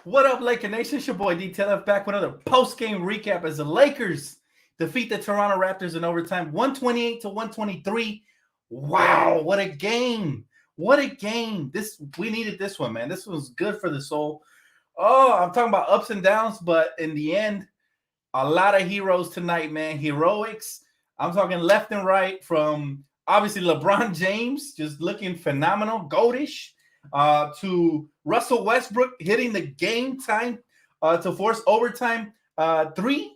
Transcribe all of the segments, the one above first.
What up, Laker Nation? It's your boy DTLF back with another post-game recap as the Lakers defeat the Toronto Raptors in overtime, 128-123. Wow, what a game. What a game. We needed this one, man. This was good for the soul. Oh, I'm talking about ups and downs, but in the end, a lot of heroes tonight, man. Heroics. I'm talking left and right from obviously LeBron James, just looking phenomenal, goldish, to Russell Westbrook hitting the game time to force overtime three.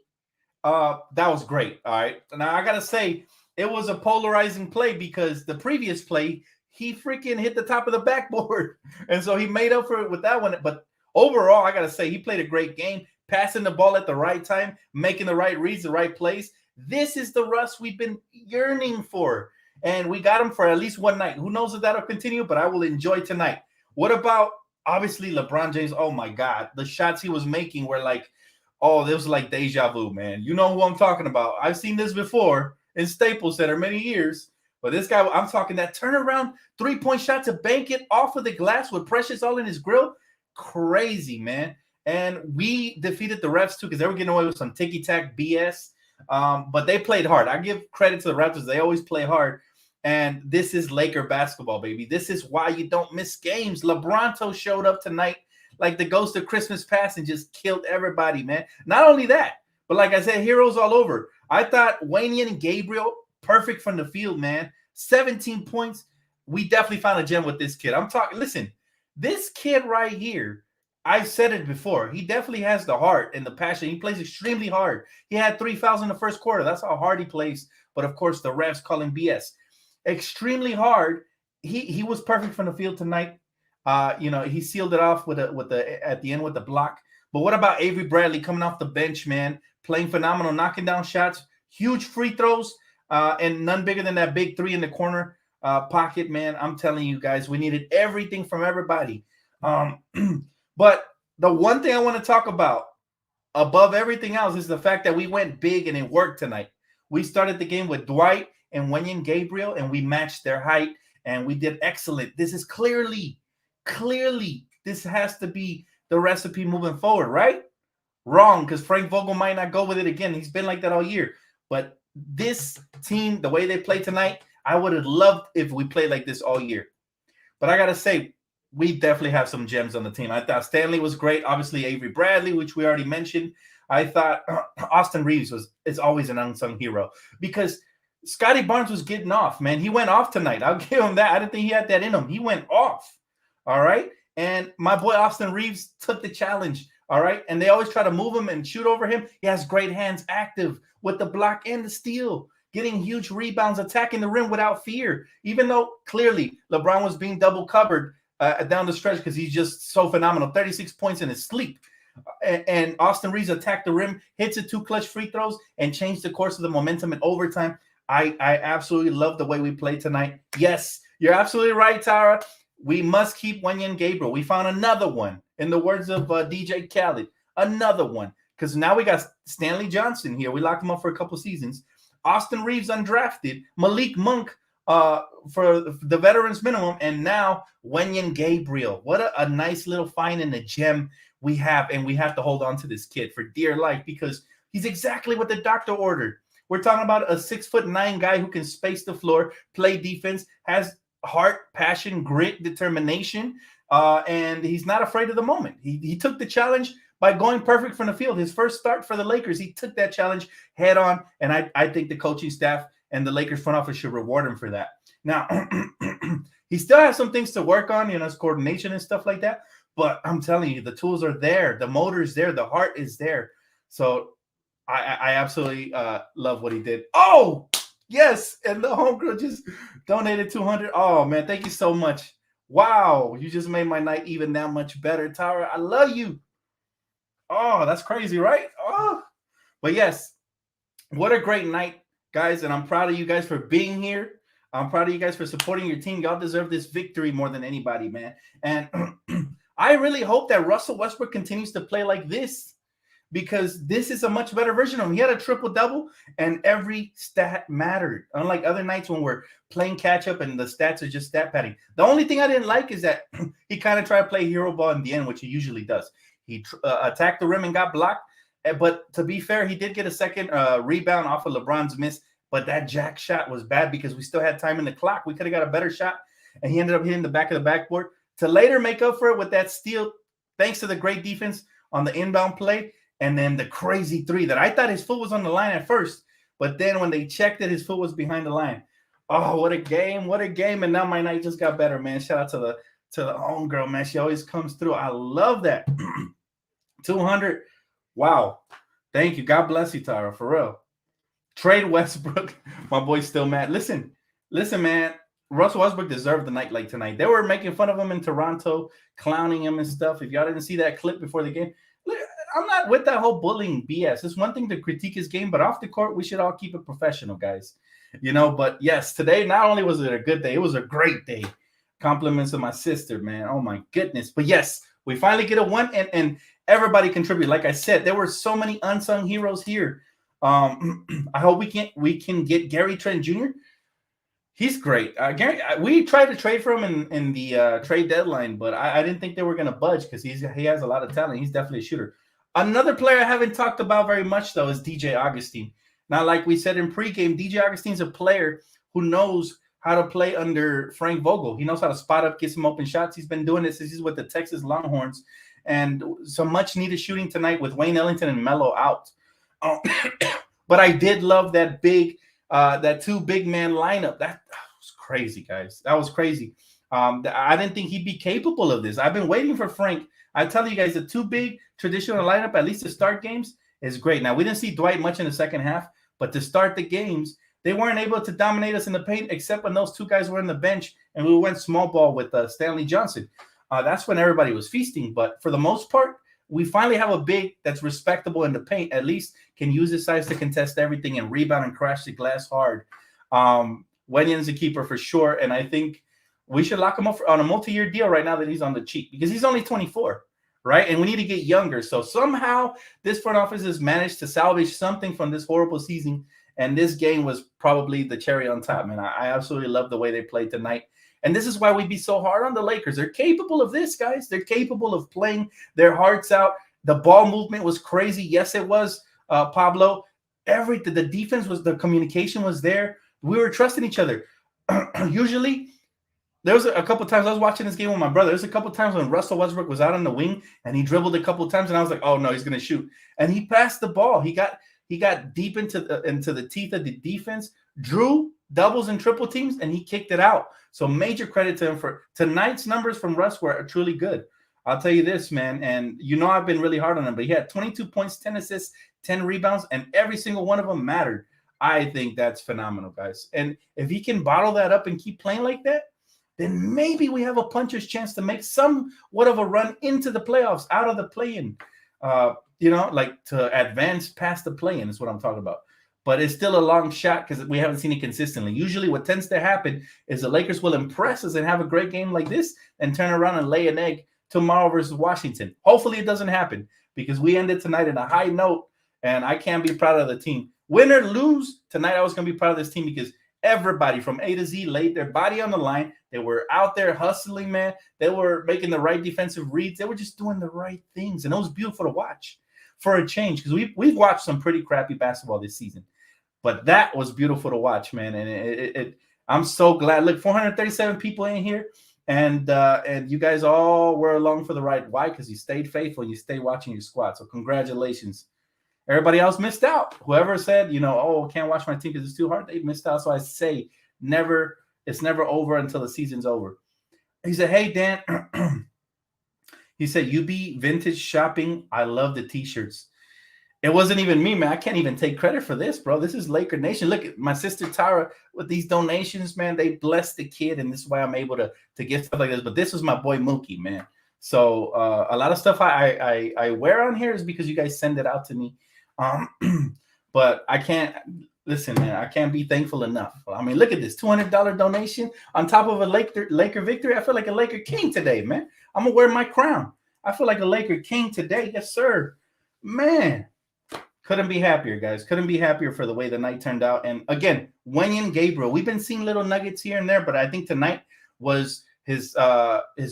That was great. All right. Now I gotta say it was a polarizing play because the previous play he freaking hit the top of the backboard, and so he made up for it with that one. But overall, I gotta say he played a great game, passing the ball at the right time, making the right reads, the right plays. This is the Russ we've been yearning for, and we got him for at least one night. Who knows if that'll continue? But I will enjoy tonight. What about obviously LeBron James? Oh my God, the shots he was making were like, oh, this was like deja vu, man. You know who I'm talking about. I've seen this before in Staples Center many years. But this guy, I'm talking that turnaround three-point shot to bank it off of the glass with Precious all in his grill. Crazy, man. And we defeated the refs too because they were getting away with some ticky-tack BS. But they played hard. I give credit to the Raptors. They always play hard. And this is Laker basketball, baby. This is why you don't miss games. LeBronto showed up tonight like the ghost of Christmas past and just killed everybody, man. Not only that, but like I said, heroes all over. I thought Wayne and Gabriel, perfect from the field, man. 17 points. We definitely found a gem with this kid. I'm talking, listen, this kid right here, I've said it before. He definitely has the heart and the passion. He plays extremely hard. He had 3 fouls in the first quarter. That's how hard he plays. But of course, the refs call him BS. Extremely hard. He was perfect from the field tonight. He sealed it off with the at the end with the block. But what about Avery Bradley coming off the bench, man? Playing phenomenal, knocking down shots, huge free throws, and none bigger than that big three in the corner pocket, man. I'm telling you guys, we needed everything from everybody. But the one thing I want to talk about above everything else is the fact that we went big and it worked tonight. We started the game with Dwight and Wenyen Gabriel, and we matched their height, and we did excellent. This is clearly, this has to be the recipe moving forward, right? Wrong, because Frank Vogel might not go with it again. He's been like that all year. But this team, the way they play tonight, I would have loved if we played like this all year. But I got to say, we definitely have some gems on the team. I thought Stanley was great. Obviously, Avery Bradley, which we already mentioned. I thought Austin Reeves is always an unsung hero because Scotty Barnes was getting off, man. He went off tonight. I'll give him that. I didn't think he had that in him. He went off, all right? And my boy Austin Reeves took the challenge, all right? And they always try to move him and shoot over him. He has great hands, active with the block and the steal, getting huge rebounds, attacking the rim without fear, even though clearly LeBron was being double covered down the stretch because he's just so phenomenal. 36 points in his sleep. And Austin Reeves attacked the rim, hits it 2 clutch free throws, and changed the course of the momentum in overtime. I absolutely love the way we played tonight. Yes, you're absolutely right, Tara. We must keep Wenyen Gabriel. We found another one, in the words of DJ Khaled, another one. Because now we got Stanley Johnson here. We locked him up for a couple seasons. Austin Reeves undrafted. Malik Monk for the veterans minimum. And now Wenyen Gabriel. What a nice little find in the gem we have. And we have to hold on to this kid for dear life because he's exactly what the doctor ordered. We're talking about a 6'9" guy who can space the floor, play defense, has heart, passion, grit, determination, and he's not afraid of the moment. He took the challenge by going perfect from the field. His first start for the Lakers, he took that challenge head on, and I think the coaching staff and the Lakers front office should reward him for that. Now, he still has some things to work on, his coordination and stuff like that, but I'm telling you, the tools are there, the motor is there, the heart is there. So I absolutely love what he did. Oh, yes. And the homegirl just donated 200. Oh, man. Thank you so much. Wow. You just made my night even that much better, Tara. I love you. Oh, that's crazy, right? Oh, but yes, what a great night, guys. And I'm proud of you guys for being here. I'm proud of you guys for supporting your team. Y'all deserve this victory more than anybody, man. And I really hope that Russell Westbrook continues to play like this. because this is a much better version of him. He had a triple-double, and every stat mattered. Unlike other nights when we're playing catch-up and the stats are just stat padding. The only thing I didn't like is that he kind of tried to play hero ball in the end, which he usually does. He attacked the rim and got blocked. But to be fair, he did get a second rebound off of LeBron's miss. But that jack shot was bad because we still had time in the clock. We could have got a better shot, and he ended up hitting the back of the backboard to later make up for it with that steal, thanks to the great defense on the inbound play, and then the crazy three that I thought his foot was on the line at first, but then when they checked it, his foot was behind the line. Oh, what a game, what a game. And now my night just got better, man. Shout out to the homegirl, man. She always comes through. I love that. 200. Wow. Thank you. God bless you, Tara, for real. Trade Westbrook. My boy's still mad. Listen, man. Russell Westbrook deserved the night like tonight. They were making fun of him in Toronto, clowning him and stuff. If y'all didn't see that clip before the game, I'm not with that whole bullying BS. It's one thing to critique his game, but off the court, we should all keep it professional, guys. But yes, today, not only was it a good day, it was a great day. Compliments of my sister, man. Oh, my goodness. But yes, we finally get a win, and everybody contributed. Like I said, there were so many unsung heroes here. I hope we can get Gary Trent Jr. He's great. Gary, we tried to trade for him in the trade deadline, but I didn't think they were going to budge because he has a lot of talent. He's definitely a shooter. Another player I haven't talked about very much, though, is DJ Augustine. Now, like we said in pregame, DJ Augustine's a player who knows how to play under Frank Vogel. He knows how to spot up, get some open shots. He's been doing this since he's with the Texas Longhorns. And some much-needed shooting tonight with Wayne Ellington and Melo out. But I did love that two big man lineup. That was crazy, guys. That was crazy. I didn't think he'd be capable of this. I've been waiting for Frank. I tell you guys, the two big traditional lineup, at least to start games, is great. Now, we didn't see Dwight much in the second half, but to start the games, they weren't able to dominate us in the paint except when those two guys were in the bench and we went small ball with Stanley Johnson. That's when everybody was feasting. But for the most part, we finally have a big that's respectable in the paint, at least can use his size to contest everything and rebound and crash the glass hard. Wenyan's a keeper for sure, and I think we should lock him up on a multi-year deal right now that he's on the cheap because he's only 24, right? And we need to get younger. So somehow this front office has managed to salvage something from this horrible season, and this game was probably the cherry on top, man. I absolutely love the way they played tonight. And this is why we be so hard on the Lakers. They're capable of this, guys. They're capable of playing their hearts out. The ball movement was crazy. Yes, it was, Pablo. The defense was, the communication was there. We were trusting each other. Usually, there was a couple times I was watching this game with my brother. There's a couple times when Russell Westbrook was out on the wing and he dribbled a couple times, and I was like, "Oh no, he's gonna shoot." And he passed the ball. He got deep into the teeth of the defense, drew doubles and triple teams, and he kicked it out. So major credit to him for tonight's numbers from Russ were truly good. I'll tell you this, man, and I've been really hard on him, but he had 22 points, 10 assists, 10 rebounds, and every single one of them mattered. I think that's phenomenal, guys. And if he can bottle that up and keep playing like that, then maybe we have a puncher's chance to make somewhat of a run into the playoffs, out of the play-in, like to advance past the play-in is what I'm talking about. But it's still a long shot because we haven't seen it consistently. Usually what tends to happen is the Lakers will impress us and have a great game like this and turn around and lay an egg tomorrow versus Washington. Hopefully it doesn't happen because we ended tonight in a high note, and I can't be proud of the team. Win or lose, tonight I was going to be proud of this team because everybody from A to Z laid their body on the line. They were out there hustling, man. They were making the right defensive reads. They were just doing the right things, and it was beautiful to watch for a change because we've watched some pretty crappy basketball this season. But that was beautiful to watch, man. And I'm so glad. Look, 437 people in here, and you guys all were along for the ride. Why? Because you stayed faithful and you stayed watching your squad. So congratulations. Everybody else missed out. Whoever said, can't watch my team because it's too hard, they missed out. So I say it's never over until the season's over. He said, hey, Dan. He said, you be vintage shopping. I love the T-shirts. It wasn't even me, man. I can't even take credit for this, bro. This is Laker Nation. Look at my sister Tara with these donations, man. They blessed the kid, and this is why I'm able to get stuff like this. But this was my boy Mookie, man. So a lot of stuff I wear on here is because you guys send it out to me. But I can't listen, man. I can't be thankful enough. I mean, look at this $200 donation on top of a Laker victory. I feel like a Laker king today, man. I'm gonna wear my crown. I feel like a Laker king today, yes, sir. Man, couldn't be happier, guys. Couldn't be happier for the way the night turned out. And again, Wenyan Gabriel, we've been seeing little nuggets here and there, but I think tonight was his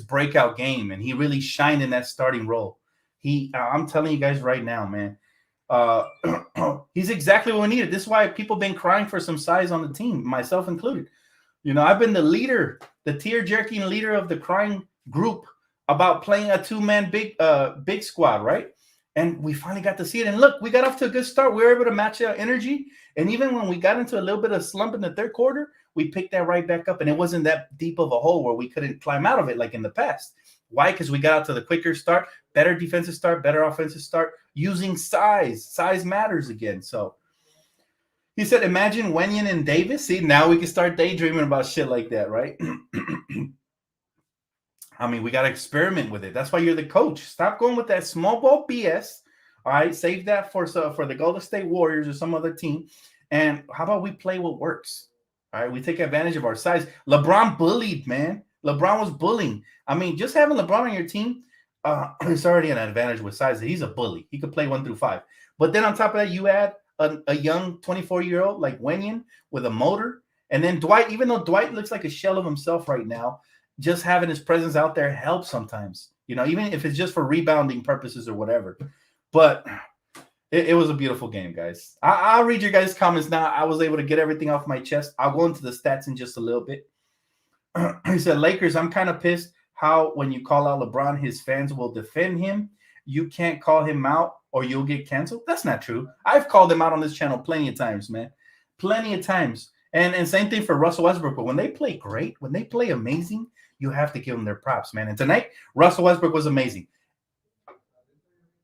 breakout game, and he really shined in that starting role. I'm telling you guys right now, man, uh, he's exactly what we needed. This is why people been crying for some size on the team, myself included. You know, I've been the leader, the tear jerking leader of the crying group about playing a two-man big squad, right? And we finally got to see it. And look, we got off to a good start. We were able to match our energy. And even when we got into a little bit of slump in the third quarter, we picked that right back up. And it wasn't that deep of a hole where we couldn't climb out of it like in the past. Why? Because we got out to the quicker start, better defensive start, better offensive start, using size. Size matters again. So he said, imagine Wenyan and Davis. See, now we can start daydreaming about shit like that, right? I mean, we got to experiment with it. That's why you're the coach. Stop going with that small ball BS. All right, save that for the Golden State Warriors or some other team. And how about we play what works? All right, we take advantage of our size. LeBron bullied, man. LeBron was bullying. I mean, just having LeBron on your team, it's already an advantage with size. He's a bully. He could play 1 through 5. But then on top of that, you add a young 24-year-old like Wenyan with a motor. And then Dwight, even though Dwight looks like a shell of himself right now, just having his presence out there helps sometimes, you know, even if it's just for rebounding purposes or whatever. But it was a beautiful game, guys. I'll read your guys' comments now. I was able to get everything off my chest. I'll go into the stats in just a little bit. He said, Lakers, I'm kind of pissed how when you call out LeBron, his fans will defend him. You can't call him out or you'll get canceled. That's not true. I've called him out on this channel plenty of times, man. Plenty of times. And same thing for Russell Westbrook. But when they play great, when they play amazing, you have to give them their props, man. And tonight, Russell Westbrook was amazing.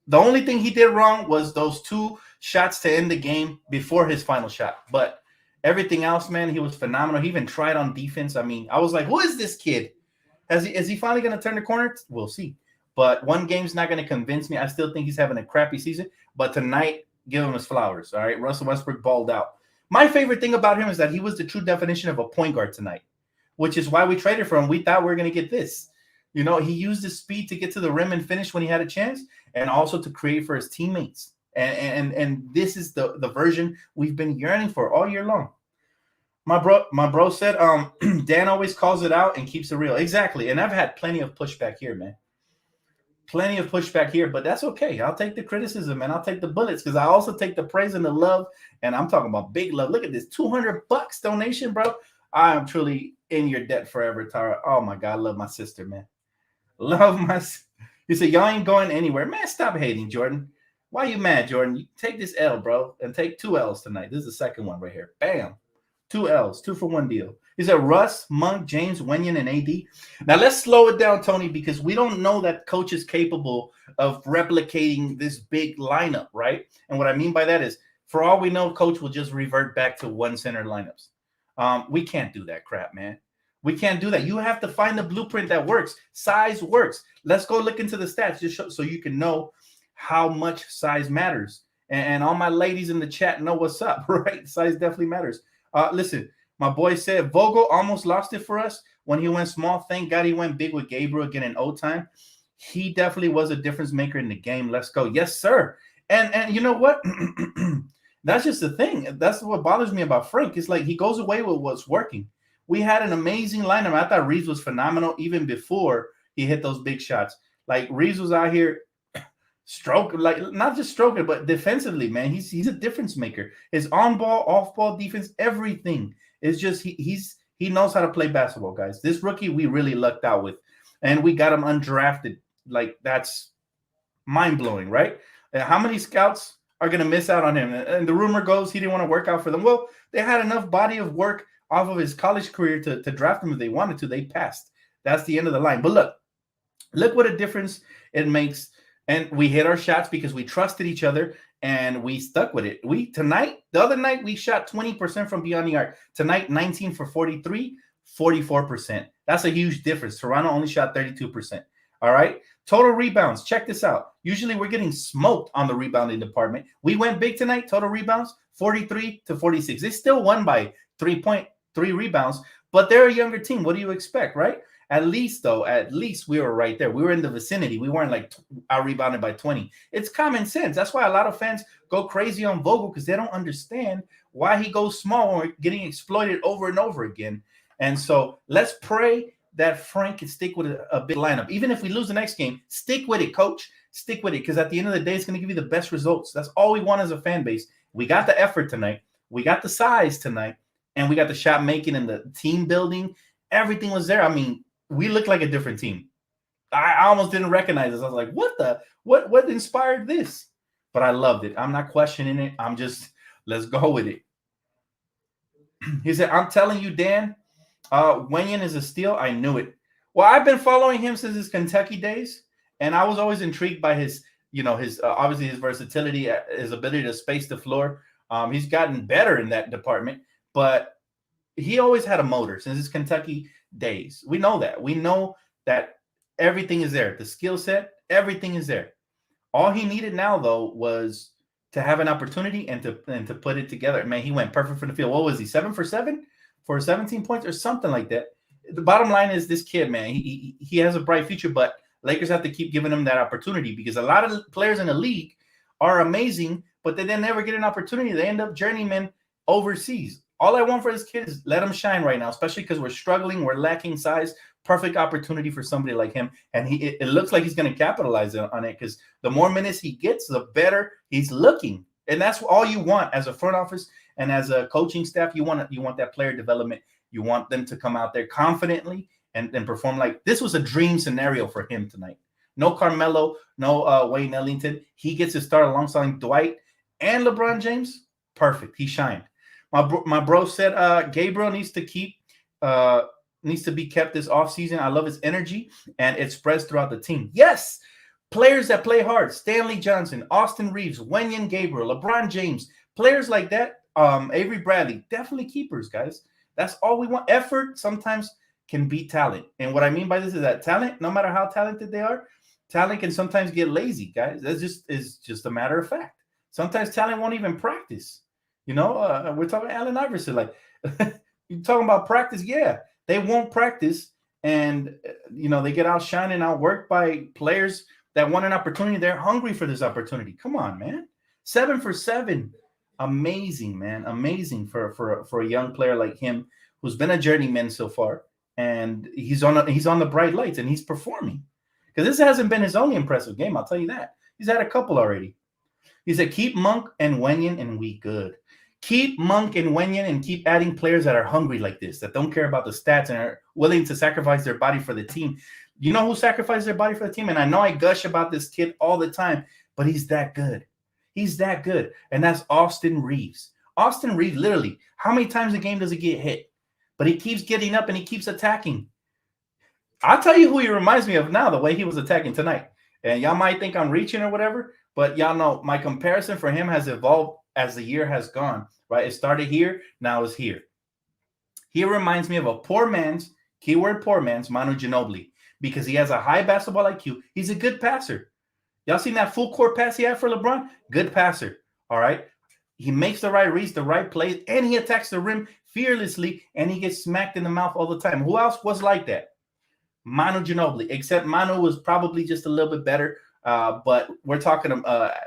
The only thing he did wrong was those 2 shots to end the game before his final shot. But everything else, man, he was phenomenal. He even tried on defense. I mean, I was like, who is this kid? Is he finally going to turn the corner? We'll see. But one game's not going to convince me. I still think he's having a crappy season. But tonight, give him his flowers, all right? Russell Westbrook balled out. My favorite thing about him is that he was the true definition of a point guard tonight, which is why we traded for him. We thought we were going to get this. You know, he used his speed to get to the rim and finish when he had a chance, and also to create for his teammates. And this is the version we've been yearning for all year long. My bro said, Dan always calls it out and keeps it real. Exactly. And I've had plenty of pushback here, man. Plenty of pushback here, but that's okay. I'll take the criticism and I'll take the bullets because I also take the praise and the love. And I'm talking about big love. Look at this $200 donation, bro. I am truly in your debt forever, Tara. Oh my God, I love my sister, man. Love my. You say y'all ain't going anywhere, man. Stop hating, Jordan. Why you mad, Jordan? You take this L, bro, and take 2 L's tonight. This is the second one right here. Bam, 2 L's, 2 for 1 deal. He said Russ, Monk, James, Wenyan, and AD. Now let's slow it down, Tony, because we don't know that coach is capable of replicating this big lineup, right? And what I mean by that is, for all we know, coach will just revert back to 1 center lineups. We can't do that crap, man. We can't do that. You have to find the blueprint that works. Size works. Let's go look into the stats just so you can know how much size matters. And all my ladies in the chat know what's up, right? Size definitely matters. Listen, my boy said Vogel almost lost it for us when he went small. Thank God he went big with Gabriel again in overtime. He definitely was a difference maker in the game. Let's go. Yes, sir. And you know what? That's just the thing. That's what bothers me about Frank. It's like he goes away with what's working. We had an amazing lineup. I thought Reeves was phenomenal even before he hit those big shots. Like Reeves was out here stroking, like not just stroking, but defensively, man. He's a difference maker. His on-ball, off-ball defense, everything is just he knows how to play basketball, guys. This rookie we really lucked out with, and we got him undrafted. Like that's mind-blowing, right? How many scouts are going to miss out on him? And the rumor goes he didn't want to work out for them. Well, they had enough body of work off of his college career to draft him if they wanted to. They passed. That's the end of the line. But look what a difference it makes. And we hit our shots because we trusted each other and we stuck with it. The other night, we shot 20% from beyond the arc. Tonight, 19 for 43, 44%. That's a huge difference. Toronto only shot 32%. All right. Total rebounds. Check this out. Usually we're getting smoked on the rebounding department. We went big tonight. Total rebounds, 43 to 46. They still won by 3 rebounds, but they're a younger team. What do you expect, right? At least we were right there. We were in the vicinity. We weren't like out rebounded by 20. It's common sense. That's why a lot of fans go crazy on Vogel, because they don't understand why he goes small or getting exploited over and over again. And so let's pray that Frank can stick with a big lineup. Even if we lose the next game, stick with it, coach. Stick with it, because at the end of the day, it's going to give you the best results. That's all we want as a fan base. We got the effort tonight. We got the size tonight. And we got the shot making and the team building. Everything was there. I mean, we look like a different team. I almost didn't recognize this. I was like, what inspired this? But I loved it. I'm not questioning it. I'm just, let's go with it. He said, I'm telling you, Dan, Wenyen is a steal. I knew it. Well, I've been following him since his Kentucky days, and I was always intrigued by his obviously his versatility, his ability to space the floor. He's gotten better in that department, but he always had a motor since his Kentucky days. We know that. We know that everything is there. The skill set, everything is there. All he needed now, though, was to have an opportunity and to put it together. Man, he went perfect for the field. What was he, 7 for 7 for 17 points or something like that? The bottom line is this kid, man, he has a bright future, but Lakers have to keep giving him that opportunity, because a lot of players in the league are amazing, but they never get an opportunity. They end up journeymen overseas. All I want for this kid is let him shine right now, especially because we're struggling. We're lacking size. Perfect opportunity for somebody like him. And it looks like he's going to capitalize on it, because the more minutes he gets, the better he's looking. And that's all you want as a front office and as a coaching staff. You want that player development. You want them to come out there confidently and perform. Like, this was a dream scenario for him tonight. No Carmelo, no Wayne Ellington. He gets to start alongside Dwight and LeBron James. Perfect. He shined. My bro said Gabriel needs to be kept this offseason. I love his energy, and it spreads throughout the team. Yes, players that play hard. Stanley Johnson, Austin Reeves, Wenyen Gabriel, LeBron James, players like that. Avery Bradley, definitely keepers, guys. That's all we want. Effort sometimes can beat talent. And what I mean by this is that talent, no matter how talented they are, talent can sometimes get lazy, guys. That's just a matter of fact. Sometimes talent won't even practice. We're talking Allen Iverson. Like, you're talking about practice. Yeah, they won't practice. And, they get outshined and outworked by players that want an opportunity. They're hungry for this opportunity. Come on, man. 7 for 7. Amazing, man. Amazing for a young player like him, who's been a journeyman so far. And he's on the bright lights, and he's performing. Because this hasn't been his only impressive game, I'll tell you that. He's had a couple already. He said, keep Monk and Wenyen, and we good. Keep Monk and Wenyen, and keep adding players that are hungry like this, that don't care about the stats and are willing to sacrifice their body for the team. You know who sacrificed their body for the team? And I know I gush about this kid all the time, but he's that good. He's that good. And that's Austin Reeves. Austin Reeves, literally, how many times a game does he get hit? But he keeps getting up and he keeps attacking. I'll tell you who he reminds me of now, the way he was attacking tonight. And y'all might think I'm reaching or whatever, but y'all know my comparison for him has evolved as the year has gone, right? It started here, now it's here. He reminds me of a poor man's, keyword poor man's, Manu Ginobili, because he has a high basketball IQ. He's a good passer. Y'all seen that full court pass he had for LeBron? Good passer, all right? He makes the right reads, the right plays, and he attacks the rim fearlessly, and he gets smacked in the mouth all the time. Who else was like that? Manu Ginobili, except Manu was probably just a little bit better. But we're talking,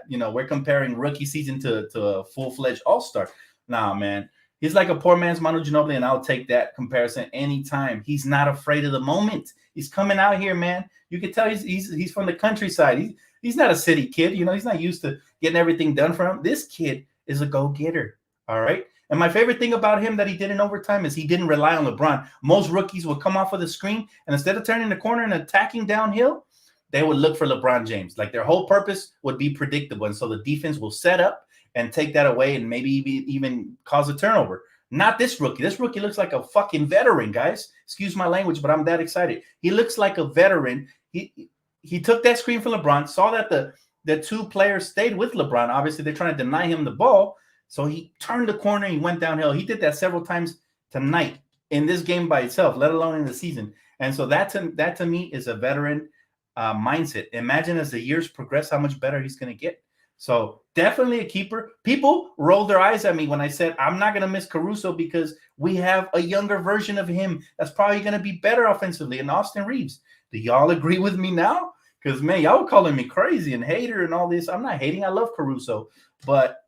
we're comparing rookie season to a full-fledged all-star. Nah, man. He's like a poor man's Manu Ginobili, and I'll take that comparison anytime. He's not afraid of the moment. He's coming out here, man. You can tell he's from the countryside. He's not a city kid. He's not used to getting everything done for him. This kid is a go-getter, all right? And my favorite thing about him that he did in overtime is he didn't rely on LeBron. Most rookies would come off of the screen, and instead of turning the corner and attacking downhill, they would look for LeBron James. Like, their whole purpose would be predictable, and so the defense will set up and take that away and maybe even cause a turnover. Not this rookie. This rookie looks like a fucking veteran, guys. Excuse my language, but I'm that excited. He looks like a veteran. He took that screen from LeBron, saw that the two players stayed with LeBron. Obviously, they're trying to deny him the ball. So he turned the corner, he went downhill. He did that several times tonight in this game by itself, let alone in the season. And so that to me is a veteran mindset. Imagine as the years progress how much better he's going to get. So definitely a keeper. People rolled their eyes at me when I said I'm not going to miss Caruso because we have a younger version of him that's probably going to be better offensively in Austin Reeves. Do y'all agree with me now? Because, man, y'all calling me crazy and hater and all this. I'm not hating. I love Caruso. But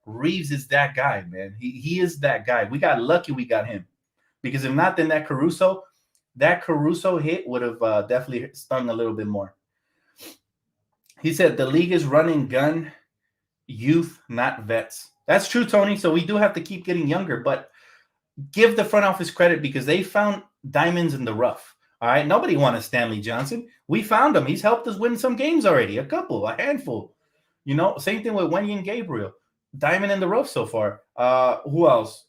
Reeves is that guy, man. He is that guy. We got lucky we got him. Because if not, then that Caruso hit would have definitely stung a little bit more. He said the league is running gun youth, not vets. That's true, Tony. So we do have to keep getting younger, but give the front office credit because they found diamonds in the rough. All right. Nobody wanted Stanley Johnson. We found him. He's helped us win some games already. A handful. Same thing with Wendy and Gabriel. Diamond in the rough so far. Who else?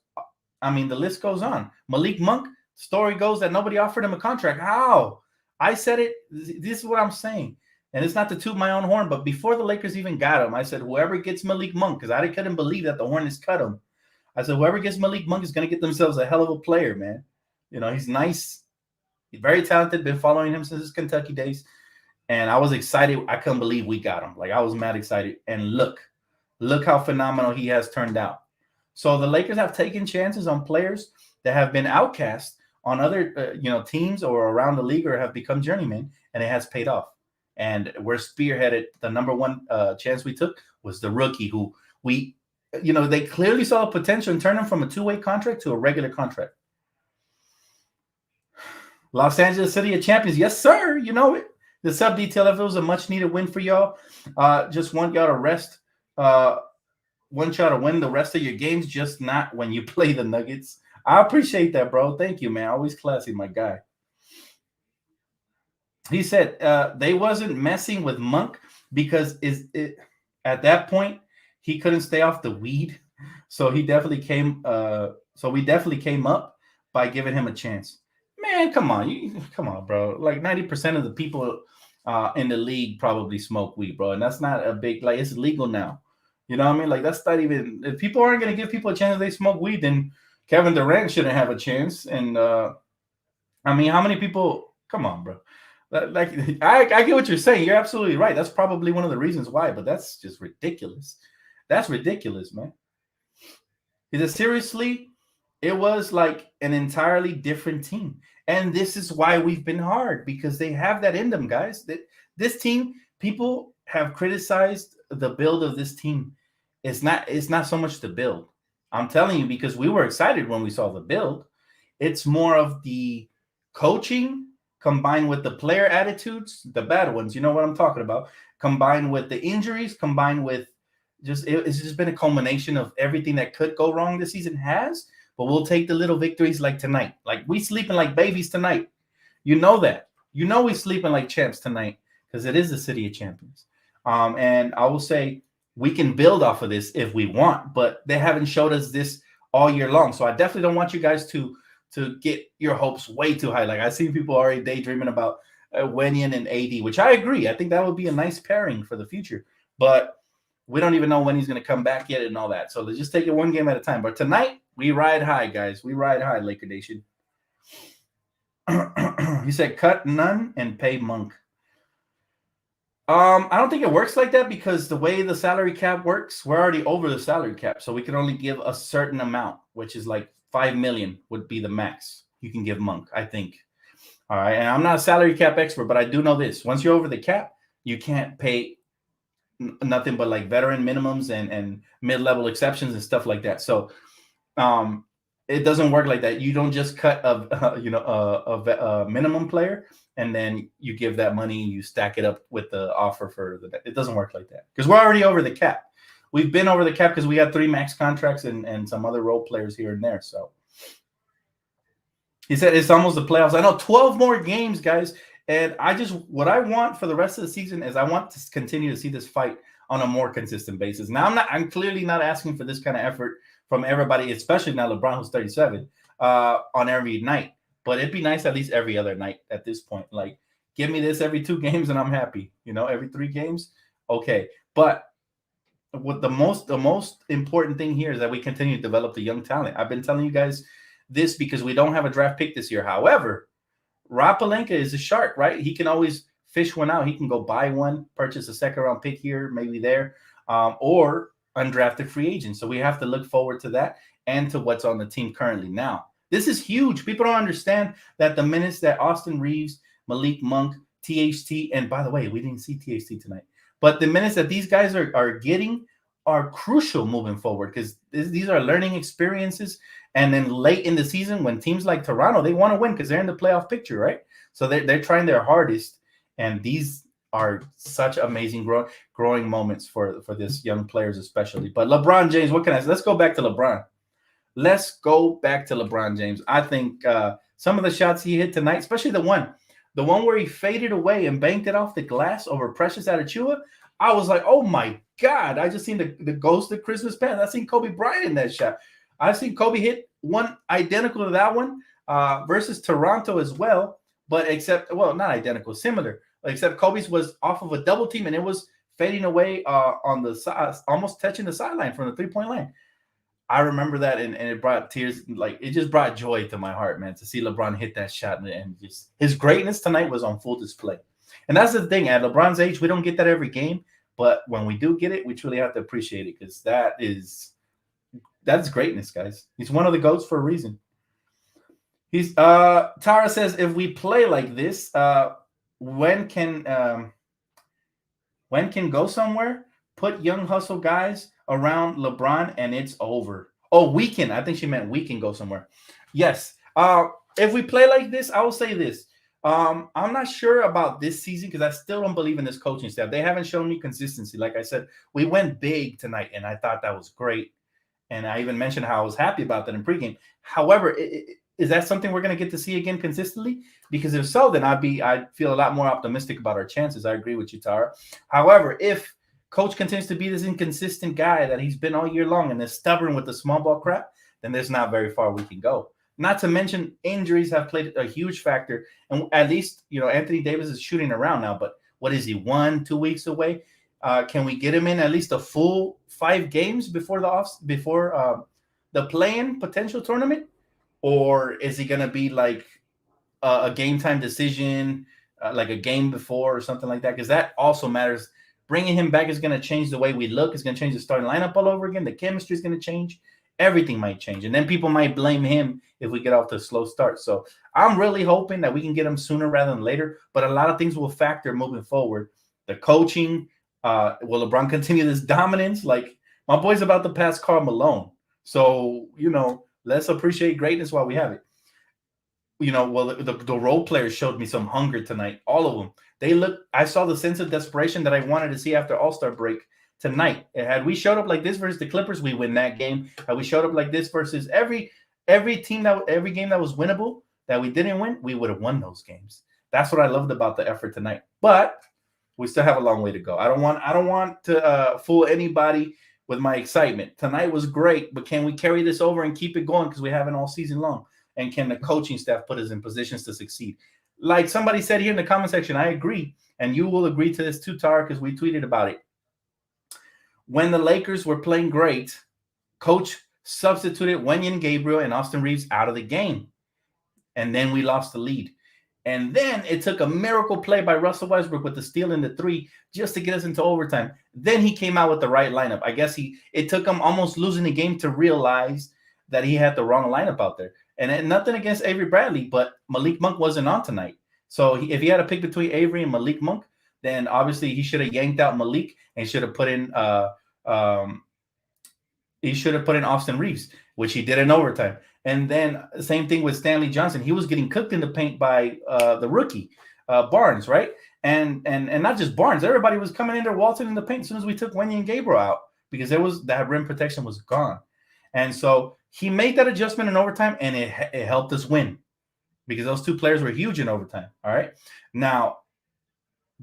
I mean, the list goes on. Malik Monk, story goes that nobody offered him a contract. How? I said it. This is what I'm saying. And it's not to toot my own horn, but before the Lakers even got him, I said, whoever gets Malik Monk, because I couldn't believe that the Hornets cut him. I said, whoever gets Malik Monk is going to get themselves a hell of a player, man. He's nice. He's very talented. Been following him since his Kentucky days. And I was excited. I couldn't believe we got him. Like, I was mad excited. And look how phenomenal he has turned out. So the Lakers have taken chances on players that have been outcast on other teams or around the league or have become journeymen, and it has paid off. And we're spearheaded. The number one chance we took was the rookie who they clearly saw potential and turned him from a two-way contract to a regular contract. Los Angeles City of Champions. Yes, sir. You know it. The sub detail if it was a much needed win for y'all. Just want y'all to rest. Want y'all to win the rest of your games, just not when you play the Nuggets. I appreciate that, bro. Thank you, man. Always classy, my guy. He said they wasn't messing with Monk because at that point he couldn't stay off the weed. So he definitely came. So we definitely came up by giving him a chance. Man, come on, bro. Like 90% of the people in the league probably smoke weed, bro, and that's not a big it's legal now. You know what I mean? Like that's not even. If people aren't going to give people a chance if they smoke weed, then Kevin Durant shouldn't have a chance. And I mean, how many people? Come on, bro. Like I get what you're saying. You're absolutely right. That's probably one of the reasons why, but that's just ridiculous. That's ridiculous, man. He said, seriously, it was like an entirely different team. And this is why we've been hard, because they have that in them, guys. This team, people have criticized the build of this team. It's not so much the build. I'm telling you, because we were excited when we saw the build. It's more of the coaching combined with the player attitudes, the bad ones, you know what I'm talking about, combined with the injuries, combined with it's just been a culmination of everything that could go wrong this season has, but we'll take the little victories like tonight. Like we sleeping like babies tonight. You know that. You know we sleeping like champs tonight because it is the city of champions. And I will say we can build off of this if we want, but they haven't showed us this all year long. So I definitely don't want you guys to get your hopes way too high. Like I see people already daydreaming about Wenyan and AD, which I agree. I think that would be a nice pairing for the future. But we don't even know when he's going to come back yet and all that. So let's just take it one game at a time. But tonight, we ride high, guys. We ride high, Laker Nation. He said cut none and pay Monk. I don't think it works like that because the way the salary cap works, we're already over the salary cap. So we can only give a certain amount, which is like $5 million would be the max you can give Monk, I think. All right. And I'm not a salary cap expert, but I do know this. Once you're over the cap, you can't pay nothing but like veteran minimums and mid-level exceptions and stuff like that. So it doesn't work like that. You don't just cut a minimum player and then you give that money, you stack it up with the offer for it doesn't work like that because we're already over the cap. We've been over the cap because we got 3 max contracts and some other role players here and there. So he said it's almost the playoffs. I know 12 more games, guys. And what I want for the rest of the season is I want to continue to see this fight on a more consistent basis. Now I'm clearly not asking for this kind of effort from everybody, especially now LeBron who's 37 on every night. But it'd be nice at least every other night at this point. Like give me this every 2 games and I'm happy. Every 3 games. Okay. But what the most important thing here is that we continue to develop the young talent. I've been telling you guys this because we don't have a draft pick this year. However, Rob Pelinka is a shark, right? He can always fish one out. He can go buy one, purchase a second round pick here, maybe there. or undrafted free agents. So we have to look forward to that and to what's on the team currently now. This is huge. People don't understand that the minutes that Austin Reeves, Malik Monk, THT, and by the way, we didn't see THT tonight, but the minutes that these guys are getting are crucial moving forward because these are learning experiences. And then late in the season, when teams like Toronto, they want to win because they're in the playoff picture, right? So they're trying their hardest. And these are such amazing growing moments for this young players, especially. But LeBron James, what can I say? Let's go back to LeBron. Let's go back to LeBron James. I think some of the shots he hit tonight, especially the one where he faded away and banked it off the glass over Precious Achiuwa, I was like, oh my God, I just seen the ghost of Christmas past. I seen Kobe Bryant in that shot. I've seen Kobe hit one identical to that one versus Toronto as well, but not identical, similar, except Kobe's was off of a double team and it was fading away on the side, almost touching the sideline from the 3-point line. I remember that, and it brought tears. Like, it just brought joy to my heart, man, to see LeBron hit that shot, and just his greatness tonight was on full display. And that's the thing. At LeBron's age, we don't get that every game, but when we do get it, we truly have to appreciate it because that's greatness, guys. He's one of the GOATs for a reason. He's Tara says, if we play like this, when can go somewhere? Put young hustle guys around LeBron and it's over. Oh, we can. I think she meant we can go somewhere. Yes. If we play like this, I will say this. I'm not sure about this season because I still don't believe in this coaching staff. They haven't shown me consistency. Like I said, we went big tonight and I thought that was great. And I even mentioned how I was happy about that in pregame. However, is that something we're going to get to see again consistently? Because if so, then I'd feel a lot more optimistic about our chances. I agree with you, Tara. However, if Coach continues to be this inconsistent guy that he's been all year long and is stubborn with the small ball crap, then there's not very far we can go. Not to mention injuries have played a huge factor. And at least, Anthony Davis is shooting around now, but what is he, 1-2 weeks away? Can we get him in at least a full 5 games before the play-in potential tournament? Or is he going to be like a game time decision, like a game before or something like that? Because that also matters. Bringing him back is going to change the way we look. It's going to change the starting lineup all over again. The chemistry is going to change. Everything might change. And then people might blame him if we get off to a slow start. So I'm really hoping that we can get him sooner rather than later. But a lot of things will factor moving forward. The coaching, will LeBron continue this dominance? Like, my boy's about to pass Karl Malone. So, let's appreciate greatness while we have it. The role players showed me some hunger tonight. All of them. I saw the sense of desperation that I wanted to see after All-Star break tonight. Had we showed up like this versus the Clippers, we win that game. Had we showed up like this versus every game that was winnable that we didn't win, we would have won those games. That's what I loved about the effort tonight. But we still have a long way to go. I don't want to fool anybody with my excitement. Tonight was great, but can we carry this over and keep it going because we haven't all season long? And can the coaching staff put us in positions to succeed? Like somebody said here in the comment section, I agree. And you will agree to this too, Tara, because we tweeted about it. When the Lakers were playing great, Coach substituted Wenyen Gabriel and Austin Reeves out of the game. And then we lost the lead. And then it took a miracle play by Russell Westbrook with the steal in the 3 just to get us into overtime. Then he came out with the right lineup. I guess it took him almost losing the game to realize that he had the wrong lineup out there. And nothing against Avery Bradley, but Malik Monk wasn't on tonight. So if he had to pick between Avery and Malik Monk, then obviously he should have yanked out Malik and should have put in Austin Reeves, which he did in overtime. And then same thing with Stanley Johnson. He was getting cooked in the paint by the rookie Barnes, right? And not just Barnes. Everybody was coming in there waltzing in the paint as soon as we took Wenyen Gabriel out because that rim protection was gone. And so he made that adjustment in overtime, and it helped us win because those 2 players were huge in overtime. All right. Now,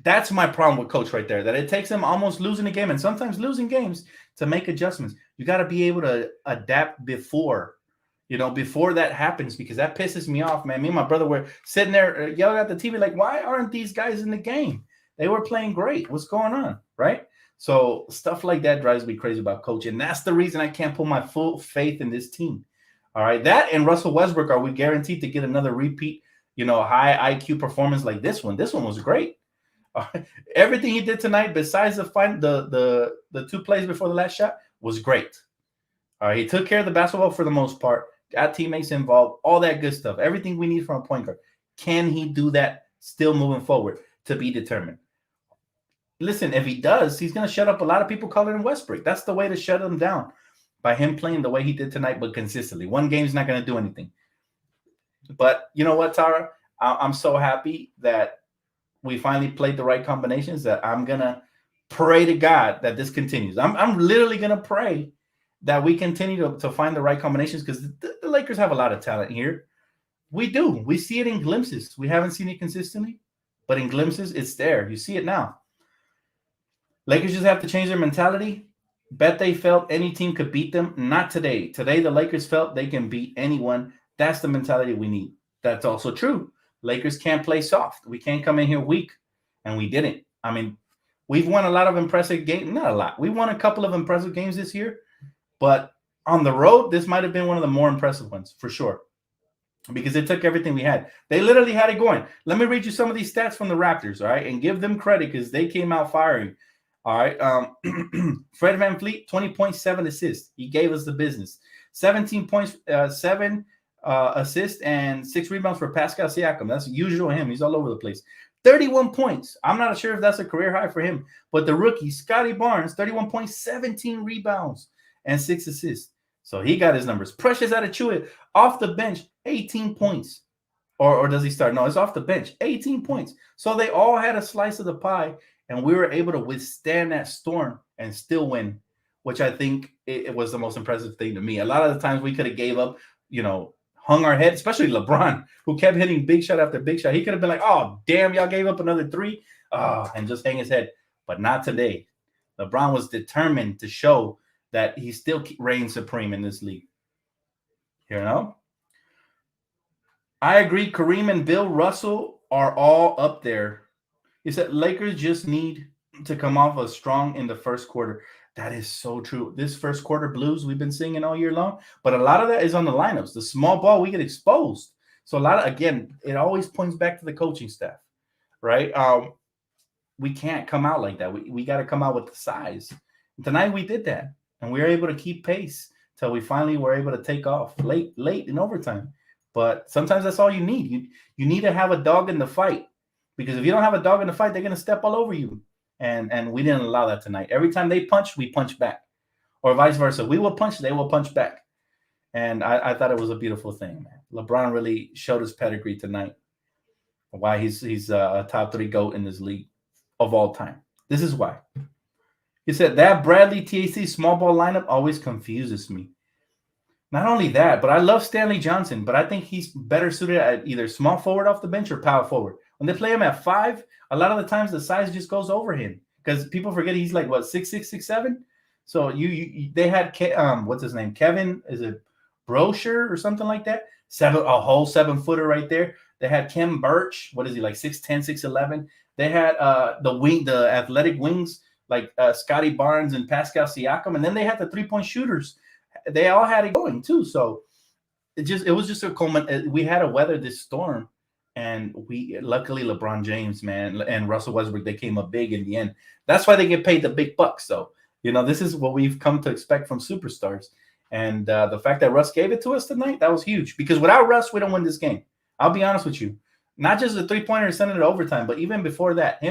that's my problem with Coach right there, that it takes him almost losing a game and sometimes losing games to make adjustments. You got to be able to adapt before that happens, because that pisses me off, man. Me and my brother were sitting there yelling at the TV like, why aren't these guys in the game? They were playing great. What's going on, right? So stuff like that drives me crazy about coaching. And that's the reason I can't put my full faith in this team. All right, that and Russell Westbrook, are we guaranteed to get another repeat, high IQ performance like this one? This one was great. Everything he did tonight, besides the 2 plays before the last shot, was great. All right, he took care of the basketball for the most part, got teammates involved, all that good stuff. Everything we need from a point guard. Can he do that still moving forward? To be determined. Listen, if he does, he's going to shut up a lot of people calling him Westbrook. That's the way to shut him down, by him playing the way he did tonight, but consistently. One game's not going to do anything. But you know what, Tara? I'm so happy that we finally played the right combinations that I'm going to pray to God that this continues. I'm literally going to pray that we continue to find the right combinations, because the Lakers have a lot of talent here. We do. We see it in glimpses. We haven't seen it consistently, but in glimpses, it's there. You see it now. Lakers just have to change their mentality. Bet they felt any team could beat them. Not today. Today, the Lakers felt they can beat anyone. That's the mentality we need. That's also true. Lakers can't play soft. We can't come in here weak, and we didn't. I mean, we've won a lot of impressive games. Not a lot. We won a couple of impressive games this year, but on the road, this might have been one of the more impressive ones, for sure, because it took everything we had. They literally had it going. Let me read you some of these stats from the Raptors, all right, and give them credit, because they came out firing. All right. Fred VanVleet, 20.7 assists. He gave us the business. 17 points, 7 assists, and 6 rebounds for Pascal Siakam. That's usual him. He's all over the place. 31 points. I'm not sure if that's a career high for him, but the rookie, Scotty Barnes, 31 points, 17 rebounds, and 6 assists. So he got his numbers. Precious Achiuwa, off the bench, 18 points. Or does he start? No, it's off the bench, 18 points. So they all had a slice of the pie, and we were able to withstand that storm and still win, which I think it was the most impressive thing to me. A lot of the times we could have gave up, hung our head, especially LeBron, who kept hitting big shot after big shot. He could have been like, oh, damn, y'all gave up another 3, and just hang his head. But not today. LeBron was determined to show that he still reigns supreme in this league. I agree. Kareem and Bill Russell are all up there. He said Lakers just need to come off a strong in the first quarter. That is so true. This first quarter blues we've been singing all year long, but a lot of that is on the lineups. The small ball, we get exposed. So again, it always points back to the coaching staff, right? We can't come out like that. We got to come out with the size. And tonight we did that, and we were able to keep pace till we finally were able to take off late in overtime. But sometimes that's all you need. You need to have a dog in the fight. Because if you don't have a dog in the fight, they're going to step all over you. And we didn't allow that tonight. Every time they punch, we punch back. Or vice versa. We will punch, they will punch back. And I thought it was a beautiful thing, man. LeBron really showed his pedigree tonight. Why he's a top 3 GOAT in this league of all time. This is why. He said, that Bradley TAC small ball lineup always confuses me. Not only that, but I love Stanley Johnson, but I think he's better suited at either small forward off the bench or power forward. When they play him at 5, a lot of the times the size just goes over him, because people forget he's like, what, 6'6", 6'7"? So they had what's his name? Kevin, is it Brosher or something like that? A whole 7-footer right there. They had Kem Birch. What is he, like 6'10", 6'11"? They had the athletic wings like Scotty Barnes and Pascal Siakam, and then they had the 3-point shooters. They all had it going too. So it was just a common. We had to weather this storm, and luckily LeBron James, man, and Russell Westbrook, they came up big in the end. That's why they get paid the big bucks. So this is what we've come to expect from superstars. And the fact that Russ gave it to us tonight, that was huge. Because without Russ, we don't win this game. I'll be honest with you. Not just the 3-pointer sent it to overtime, but even before that,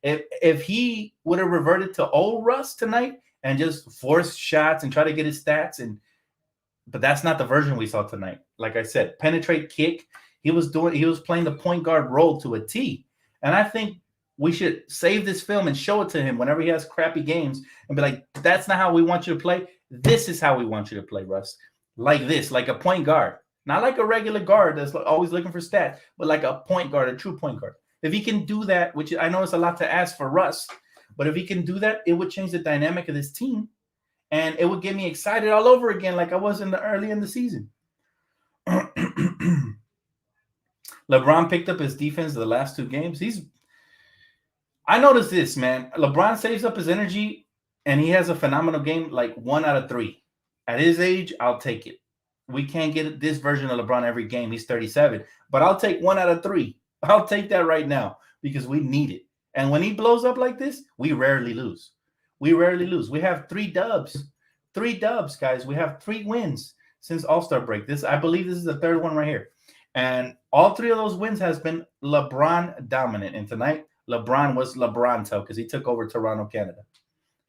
if he would have reverted to old Russ tonight and just force shots and try to get his stats, but that's not the version we saw tonight. Like I said, penetrate, kick. He was playing the point guard role to a T. And I think we should save this film and show it to him whenever he has crappy games and be like, that's not how we want you to play. This is how we want you to play, Russ. Like this, like a point guard. Not like a regular guard that's always looking for stats, but like a point guard, a true point guard. If he can do that, which I know it's a lot to ask for Russ, but if he can do that, it would change the dynamic of this team, and it would get me excited all over again like I was early in the season. LeBron picked up his defense the last 2 games. I noticed this, man. LeBron saves up his energy, and he has a phenomenal game, like 1 out of 3. At his age, I'll take it. We can't get this version of LeBron every game. He's 37, but I'll take 1 out of 3. I'll take that right now because we need it. And when he blows up like this, we rarely lose. We rarely lose. We have 3 dubs. 3 dubs, guys. We have 3 wins since All-Star break. I believe this is the 3rd one right here. And all 3 of those wins has been LeBron dominant. And tonight, LeBron was LeBronto because he took over Toronto, Canada.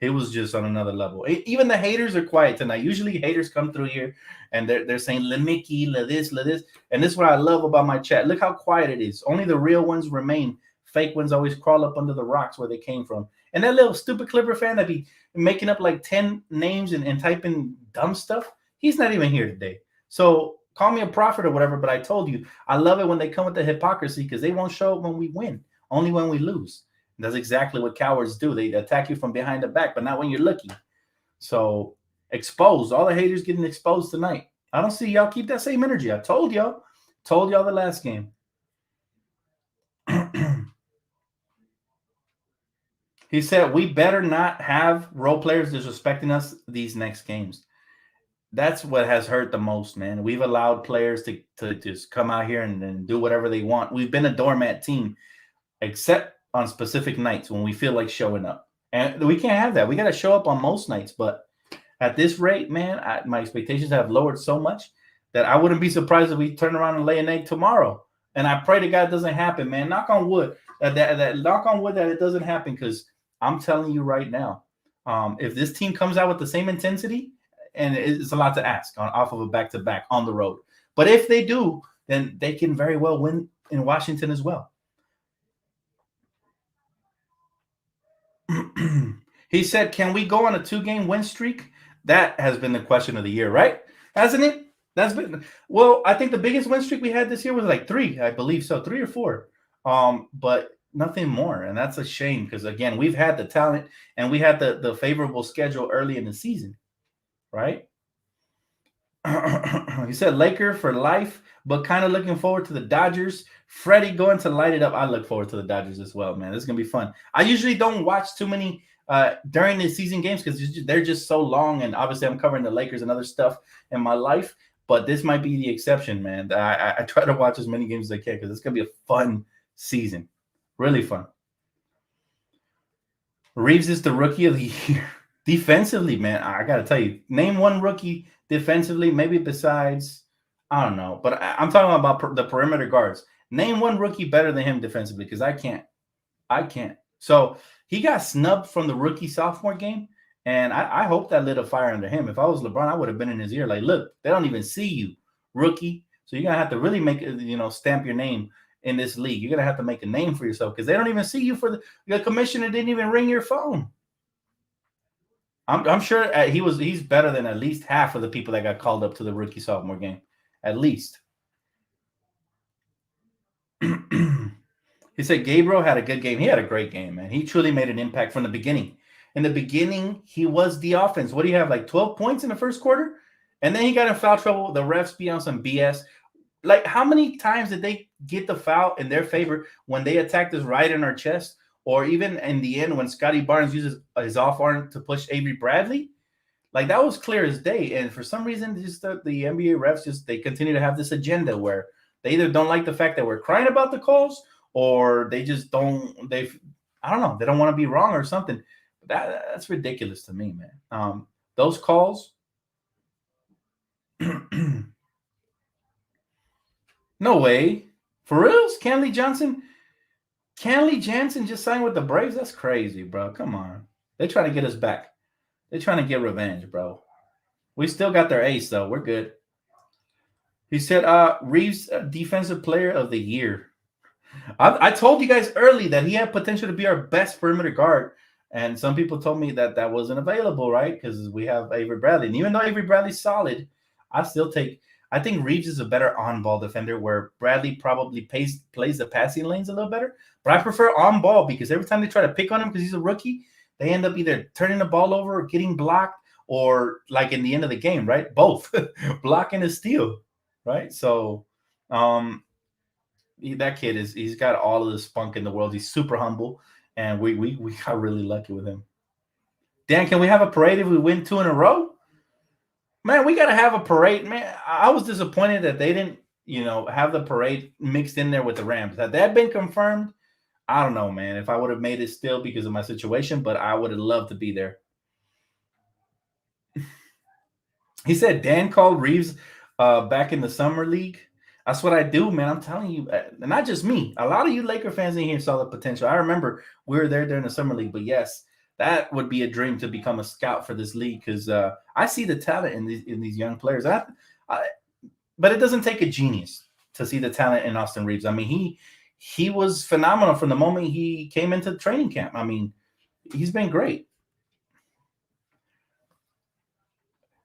It was just on another level. Even the haters are quiet tonight. Usually haters come through here and they're saying, Le Mickey, le this, le this. And this is what I love about my chat. Look how quiet it is. Only the real ones remain. Fake ones always crawl up under the rocks where they came from. And that little stupid Clipper fan that be making up like 10 names and typing dumb stuff, he's not even here today. So call me a prophet or whatever, but I told you, I love it when they come with the hypocrisy because they won't show it when we win, only when we lose. That's exactly what cowards do. They attack you from behind the back, but not when you're looking. So exposed. All the haters getting exposed tonight. I don't see y'all keep that same energy. I told y'all the last game. He said, we better not have role players disrespecting us these next games. That's what has hurt the most, man. We've allowed players to just come out here and do whatever they want. We've been a doormat team, except on specific nights when we feel like showing up. And we can't have that. We got to show up on most nights. But at this rate, man, my expectations have lowered so much that I wouldn't be surprised if we turn around and lay an egg tomorrow. And I pray to God it doesn't happen, man. Knock on wood. Knock on wood that it doesn't happen, because I'm telling you right now, if this team comes out with the same intensity, and it's a lot to ask off of a back-to-back on the road. But if they do, then they can very well win in Washington as well. He said, can we go on a 2-game win streak? That has been the question of the year, right? Hasn't it? That's been, well, I think the biggest win streak we had this year was like 3, I believe so, 3 or 4. But nothing more. And that's a shame because, again, we've had the talent and we had the favorable schedule early in the season, right? He said Laker for life, but kind of looking forward to the Dodgers. Freddie going to light it up. I look forward to the Dodgers as well, man. This is going to be fun. I usually don't watch too many during the season games because they're just so long. And obviously I'm covering the Lakers and other stuff in my life. But this might be the exception, man. I try to watch as many games as I can because it's going to be a fun season. Really fun. Reeves is the rookie of the year. Defensively, man, I got to tell you, name one rookie defensively, maybe besides, I don't know. But I'm talking about the perimeter guards. Name one rookie better than him defensively because I can't. So he got snubbed from the rookie sophomore game. And I hope that lit a fire under him. If I was LeBron, I would have been in his ear like, look, they don't even see you, rookie. So you're going to have to really make, stamp your name in this league. You're going to have to make a name for yourself because they don't even see you the commissioner didn't even ring your phone. I'm sure he's better than at least half of the people that got called up to the rookie sophomore game. At least. He said Gabriel had a good game. He had a great game, man. He truly made an impact from the beginning. In the beginning, he was the offense. What do you have, like 12 points in the first quarter? And then he got in foul trouble. The refs be on some BS. Like, how many times did they get the foul in their favor when they attacked us right in our chest? Or even in the end when Scotty Barnes uses his off arm to push Avery Bradley? Like, that was clear as day. And for some reason, just the NBA refs, they continue to have this agenda where they either don't like the fact that we're crying about the calls or they just don't, I don't know, they don't want to be wrong or something. That's ridiculous to me, man. Those calls, no way. For reals? Kenley Jansen just signed with the Braves? That's crazy, bro. Come on. They're trying to get us back. They're trying to get revenge, bro. We still got their ace, though. We're good. He said, Reeves, Defensive Player of the Year. I told you guys early that he had potential to be our best perimeter guard. And some people told me that wasn't available, right? Because we have Avery Bradley. And even though Avery Bradley's solid, I think Reeves is a better on-ball defender where Bradley probably plays the passing lanes a little better. But I prefer on-ball because every time they try to pick on him because he's a rookie, they end up either turning the ball over or getting blocked or like in the end of the game, right? Both. Blocking a steal, right? So that kid he's got all of the spunk in the world. He's super humble. And we got really lucky with him. Dan, can we have a parade if we win 2 in a row? Man, we got to have a parade. Man, I was disappointed that they didn't, have the parade mixed in there with the Rams. Had that been confirmed, I don't know, man, if I would have made it still because of my situation, but I would have loved to be there. He said Dan called Reeves back in the summer league. That's what I do, man. I'm telling you, and not just me. A lot of you Laker fans in here saw the potential. I remember we were there during the summer league, but yes, that would be a dream to become a scout for this league because I see the talent in these young players. I, but it doesn't take a genius to see the talent in Austin Reeves. I mean, he was phenomenal from the moment he came into training camp. I mean, he's been great.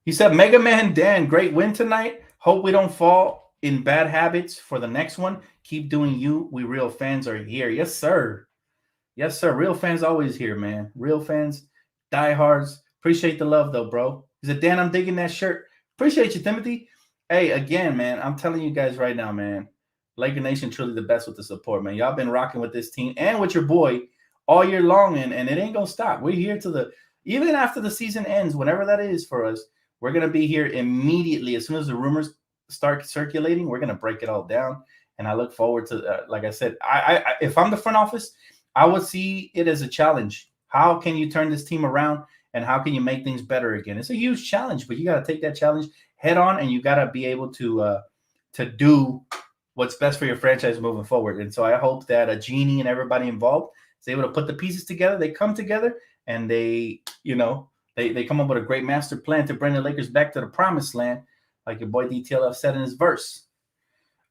He said, Mega Man Dan, great win tonight. Hope we don't fall in bad habits for the next one. Keep doing you. We real fans are here. Yes, sir. Yes, sir. Real fans always here, man. Real fans, diehards. Appreciate the love, though, bro. He said, Dan, I'm digging that shirt. Appreciate you, Timothy. Hey, again, man, I'm telling you guys right now, man. Laker Nation truly the best with the support, man. Y'all been rocking with this team and with your boy all year long, and it ain't gonna stop. We're here to the even after the season ends, whenever that is for us. We're gonna be here immediately as soon as the rumors start circulating. We're gonna break it all down, and I look forward to. Like I said, I if I'm the front office, I would see it as a challenge. How can you turn this team around, and how can you make things better again? It's a huge challenge, but you got to take that challenge head on, and you got to be able to do what's best for your franchise moving forward. And so I hope that a Genie and everybody involved is able to put the pieces together. They come together and they come up with a great master plan to bring the Lakers back to the promised land, like your boy DTLF said in his verse.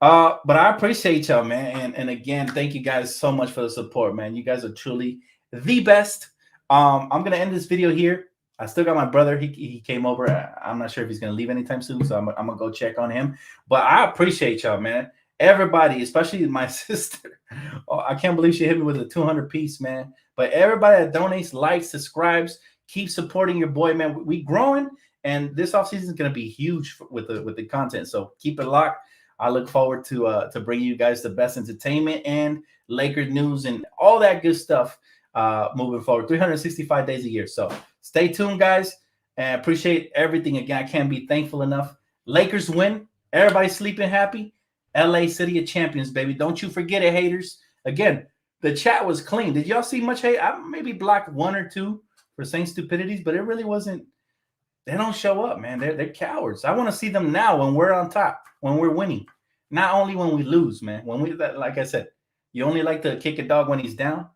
But I appreciate y'all, man. And again, thank you guys so much for the support, man. You guys are truly the best. I'm gonna end this video here. I still got my brother. He came over. I'm not sure if he's gonna leave anytime soon, so I'm gonna go check on him. But I appreciate y'all, man. Everybody, especially my sister. Oh, I can't believe she hit me with a 200 piece, man. But everybody that donates, likes, subscribes, keep supporting your boy, man. We growing, and this offseason is gonna be huge with the content. So keep it locked. I look forward to bringing you guys the best entertainment and Lakers news and all that good stuff moving forward. 365 days a year. So stay tuned, guys, and appreciate everything. Again, I can't be thankful enough. Lakers win. Everybody sleeping happy. LA City of Champions, baby. Don't you forget it, haters. Again, the chat was clean. Did y'all see much hate? I maybe blocked one or two for saying stupidities, but it really wasn't. They don't show up, man. They're cowards. I want to see them now when we're on top, when we're winning. Not only when we lose, man. When we, like I said, you only like to kick a dog when he's down.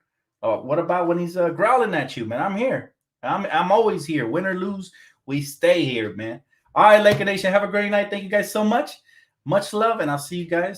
What about when he's growling at you, man? I'm here. I'm always here. Win or lose, we stay here, man. All right, Laker Nation, have a great night. Thank you guys so much. Much love, and I'll see you guys